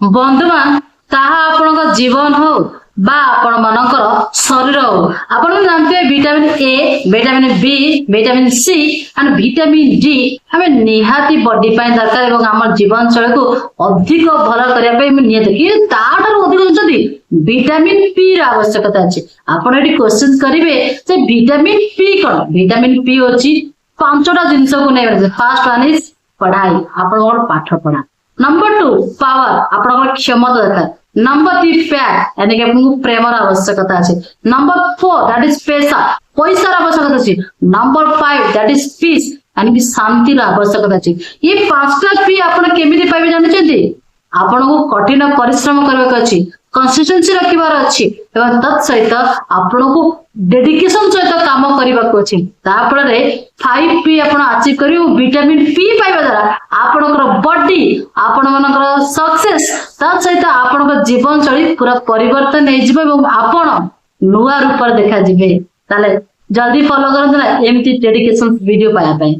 बंधुमान ताहा आपण जीवन हो बा आपण मानकर शरीर हो आपण जानते vitamin A vitamin B vitamin C and vitamin D हमें निहाती बॉडी पाई दरकार एवं हमर जीवन शैली को अधिक भल करिया पे नियत कि ताठार अधिक जदी विटामिन पी र आवश्यकता अछि आपण एटी क्वेश्चन करिवे जे विटामिन पी कोन विटामिन पी होची पांचटा जिंस को नै फर्स्ट वन इज पढ़ाई आपण पाठ पढ़ा नंबर 2 पावर आपण क्षमता दरकार नंबर 3 पैक यानी कि आपको प्रेम आवश्यकता है नंबर 4 दैट इज पैसा पैसा आवश्यकता है नंबर 5 दैट इज पीस यानी कि शांति आवश्यकता है ये पांचटा पी आपण केमिति पाइबे जानि छथि आपण को कठिन परिश्रम करबाक अछि कंसिस्टेंसी रखिबार अछि एवं तत् सहित आपण को डेडिकेशन सहित काम करबाक अछि तापर रे 5p आपण अचीव करियो विटामिन पी पाइबा द्वारा आपणकर बॉडी आपण मनकर सक्सेस तत् सहित आपण जीवन शैली पूरा परिवर्तन हे जिवो एवं आपण नुआ रूप देखा जिवे ताले जल्दी फॉलो करंत ना एमती डेडिकेशन वीडियो पाया पाए।